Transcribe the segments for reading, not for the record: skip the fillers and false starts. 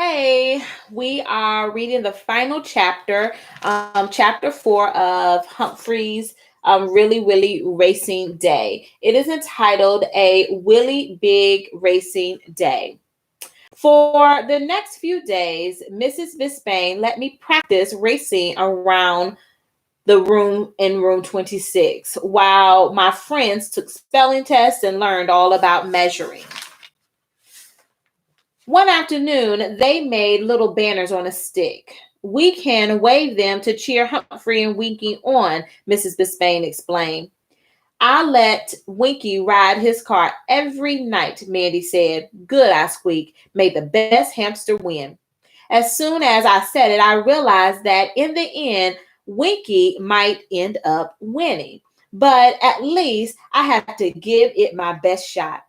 Hey, we are reading the final chapter, chapter 4 of Humphrey's Really Racing Day. It is entitled A Willie Big Racing Day. For the next few days, Mrs. Bisbane let me practice racing around the room in room 26 while my friends took spelling tests and learned all about measuring. One afternoon, they made little banners on a stick. We can wave them to cheer Humphrey and Winky on, Mrs. Bisbane explained. I let Winky ride his car every night, Mandy said. Good, I squeaked. May the best hamster win. As soon as I said it, I realized that in the end, Winky might end up winning. But at least I had to give it my best shot.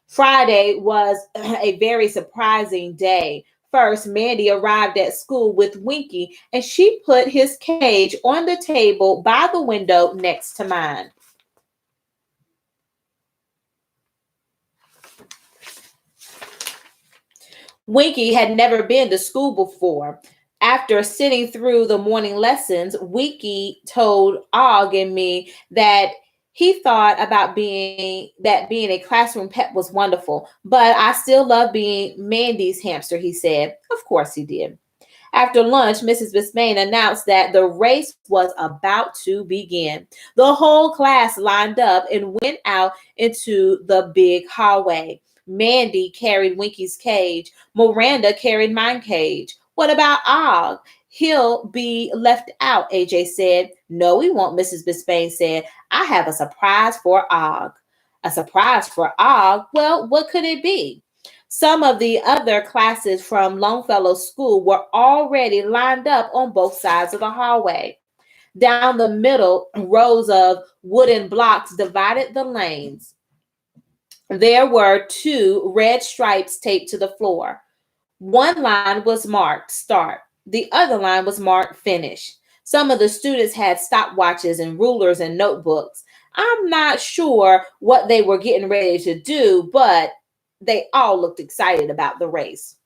Friday was a very surprising day. First, Mandy arrived at school with Winky, and she put his cage on the table by the window next to mine. Winky had never been to school before. After sitting through the morning lessons, Winky told Og and me that he thought about being a classroom pet was wonderful, but I still love being Mandy's hamster, he said. Of course he did. After lunch, Mrs. Bisbane announced that the race was about to begin. The whole class lined up and went out into the big hallway. Mandy carried Winky's cage. Miranda carried my cage. What about Og? He'll be left out, AJ said. No, he won't, Mrs. Bisbane said. I have a surprise for Og. A surprise for Og? Well, what could it be? Some of the other classes from Longfellow School were already lined up on both sides of the hallway. Down the middle, rows of wooden blocks divided the lanes. There were two red stripes taped to the floor. One line was marked start, the other line was marked finish. Some of the students had stopwatches and rulers and notebooks. I'm not sure what they were getting ready to do, but they all looked excited about the race.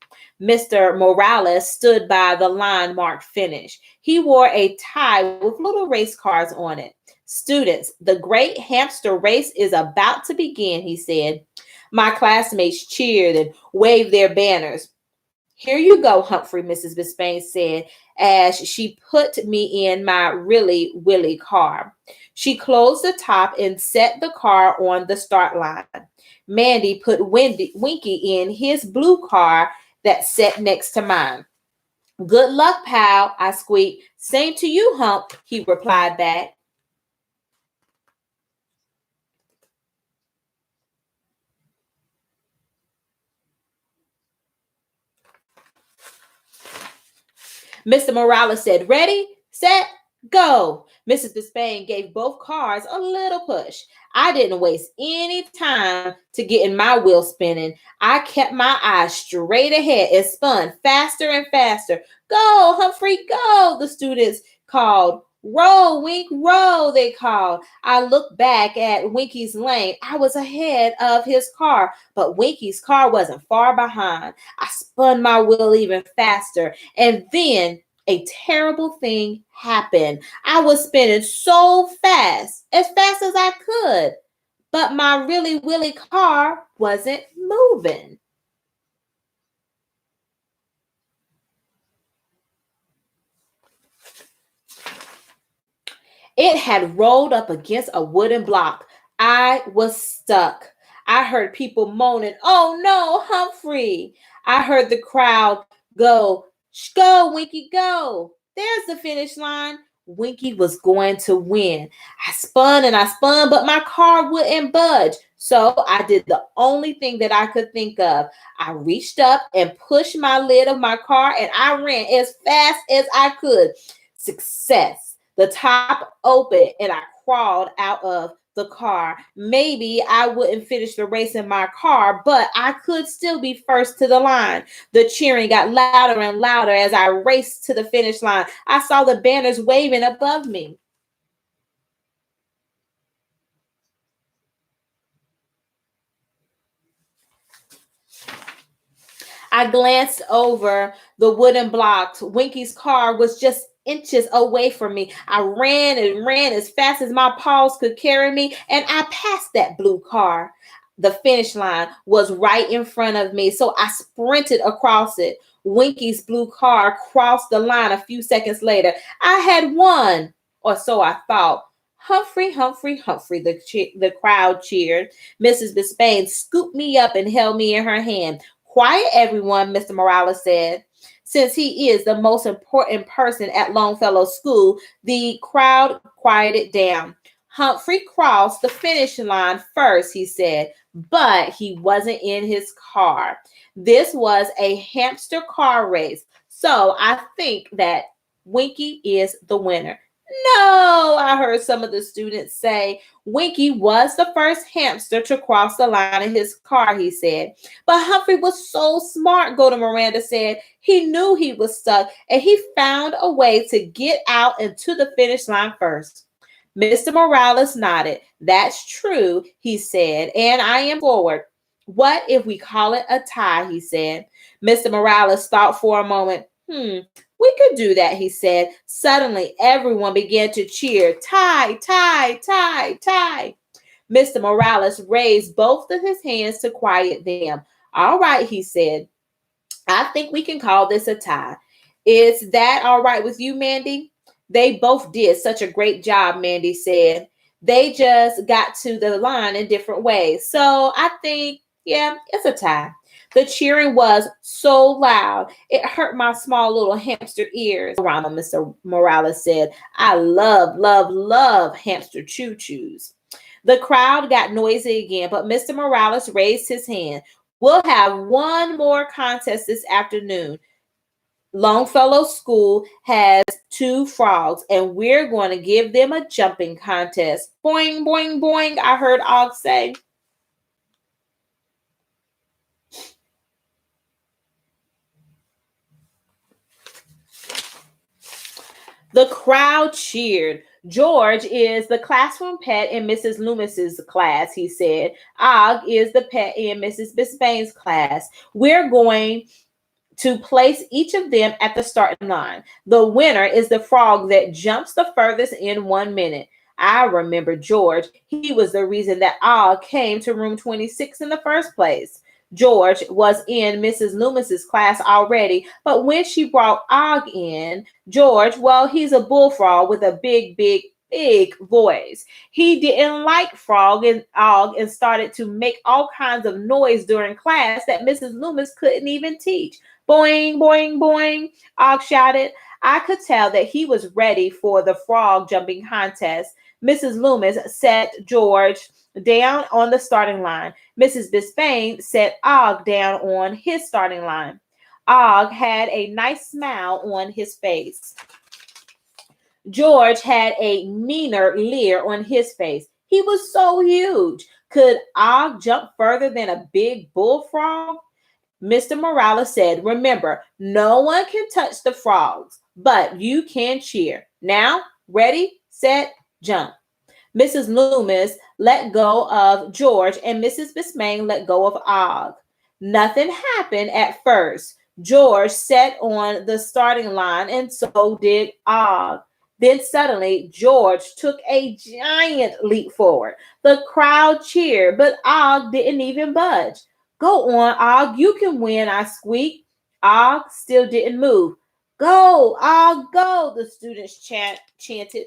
Mr. Morales stood by the line marked finish. He wore a tie with little race cars on it. Students, the great hamster race is about to begin, he said. My classmates cheered and waved their banners. Here you go, Humphrey, Mrs. Bisbane said as she put me in my really Willie car. She closed the top and set the car on the start line. Mandy put Winky in his blue car that sat next to mine. Good luck, pal, I squeaked. Same to you, Hump, he replied back. Mr. Morales said, ready, set, go. Mrs. Bisbane gave both cars a little push. I didn't waste any time to get in my wheel spinning. I kept my eyes straight ahead and spun faster and faster. Go, Humphrey, go, the students called. Roll, Wink, roll, they called. I looked back at Winky's lane. I was ahead of his car, but Winky's car wasn't far behind. I spun my wheel even faster, and then a terrible thing happened. I was spinning so fast as I could, but my really Willie car wasn't moving. It had rolled up against a wooden block. I was stuck. I heard people moaning, oh no, Humphrey. I heard the crowd go, go, Winky, go. There's the finish line. Winky was going to win. I spun and I spun, but my car wouldn't budge. So I did the only thing that I could think of. I reached up and pushed my lid of my car and I ran as fast as I could. Success. The top opened and I crawled out of the car. Maybe I wouldn't finish the race in my car, but I could still be first to the line. The cheering got louder and louder as I raced to the finish line. I saw the banners waving above me. I glanced over the wooden blocks. Winky's car was just inches away from me. I ran and ran as fast as my paws could carry me, and I passed that blue car. The finish line was right in front of me, so I sprinted across it. Winky's blue car crossed the line a few seconds later. I had won, or so I thought. Humphrey, Humphrey, Humphrey, the crowd cheered. Mrs. Bisbane scooped me up and held me in her hand. Quiet, everyone, Mr. Morales said. Since he is the most important person at Longfellow School, the crowd quieted down. Humphrey crossed the finish line first, he said, but he wasn't in his car. This was a hamster car race, so I think that Winky is the winner. No, I heard some of the students say. Winky was the first hamster to cross the line in his car, he said. But Humphrey was so smart, Golden Miranda said. He knew he was stuck, and he found a way to get out and to the finish line first. Mr. Morales nodded. That's true, he said, and I am forward. What if we call it a tie, he said. Mr. Morales thought for a moment. We could do that, he said. Suddenly, everyone began to cheer. Tie, tie, tie, tie. Mr. Morales raised both of his hands to quiet them. All right, he said. I think we can call this a tie. Is that all right with you, Mandy? They both did such a great job, Mandy said. They just got to the line in different ways. So I think, yeah, it's a tie. The cheering was so loud, it hurt my small little hamster ears. Ronald, Mr. Morales said, I love, love, love hamster choo-choos. The crowd got noisy again, but Mr. Morales raised his hand. We'll have one more contest this afternoon. Longfellow School has 2 frogs, and we're going to give them a jumping contest. Boing, boing, boing, I heard Og say. The crowd cheered. George is the classroom pet in Mrs. Loomis's class, he said. Og is the pet in Mrs. Bisbane's class. We're going to place each of them at the starting line. The winner is the frog that jumps the furthest in 1 minute. I remember George. He was the reason that Og came to room 26 in the first place. George was in Mrs. Loomis's class already, but when she brought Og in, George, well, he's a bullfrog with a big, big, big voice. He didn't like Frog and Og and started to make all kinds of noise during class that Mrs. Loomis couldn't even teach. Boing, boing, boing, Og shouted. I could tell that he was ready for the frog jumping contest. Mrs. Loomis set George down on the starting line. Mrs. Bisbane set Og down on his starting line. Og had a nice smile on his face. George had a meaner leer on his face. He was so huge. Could Og jump further than a big bullfrog? Mr. Morales said, remember, no one can touch the frogs, but you can cheer. Now, ready, set, jump. Mrs. Loomis let go of George and Mrs. Bisbane let go of Og. Nothing happened at first. George sat on the starting line and so did Og. Then suddenly, George took a giant leap forward. The crowd cheered, but Og didn't even budge. Go on, Og, you can win, I squeaked. Og still didn't move. Go, Og, go, the students chanted.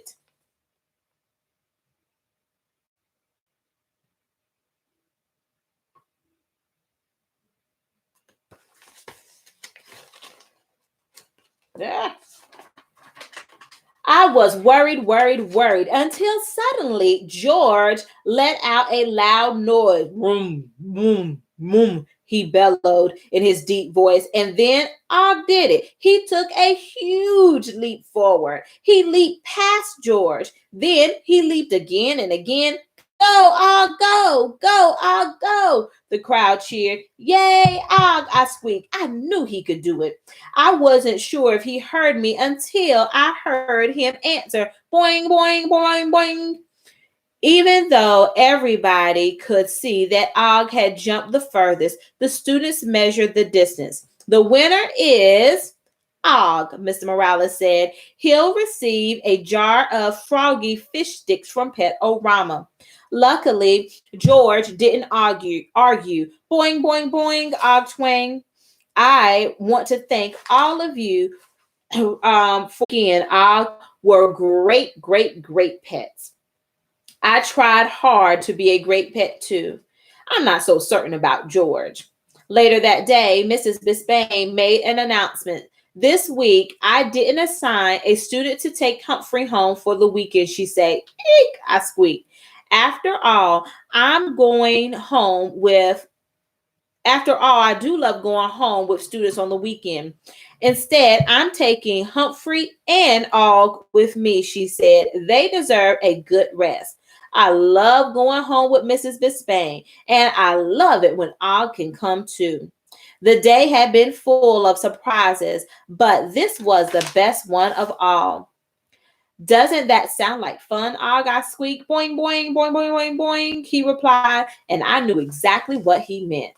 Yeah. I was worried until suddenly George let out a loud noise. Vroom, vroom, vroom, he bellowed in his deep voice. And then Og did it. He took a huge leap forward. He leaped past George. Then he leaped again and again. Go, Og, go, go, Og, go. The crowd cheered. Yay, Og, I squeaked. I knew he could do it. I wasn't sure if he heard me until I heard him answer, boing, boing, boing, boing. Even though everybody could see that Og had jumped the furthest, the students measured the distance. The winner is Og, Mr. Morales said. He'll receive a jar of froggy fish sticks from Pet Orama. Luckily, George didn't argue. Boing, boing, boing, Og twang. I want to thank all of you for again. Og were great, great, great pets. I tried hard to be a great pet too. I'm not so certain about George. Later that day, Mrs. Bisbane made an announcement. This week, I didn't assign a student to take Humphrey home for the weekend, she said. Eek, I squeaked. After all, I'm going home with After all, I do love going home with students on the weekend. Instead, I'm taking Humphrey and Og with me, she said. They deserve a good rest. I love going home with Mrs. Bisbane, and I love it when Og can come too. The day had been full of surprises, but this was the best one of all. Doesn't that sound like fun, Og? I squeaked. Boing, boing, boing, boing, boing, boing, he replied, and I knew exactly what he meant.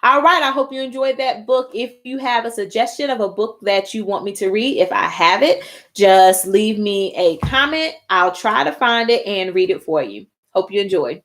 All right, I hope you enjoyed that book. If you have a suggestion of a book that you want me to read, if I have it, just leave me a comment. I'll try to find it and read it for you. Hope you enjoyed.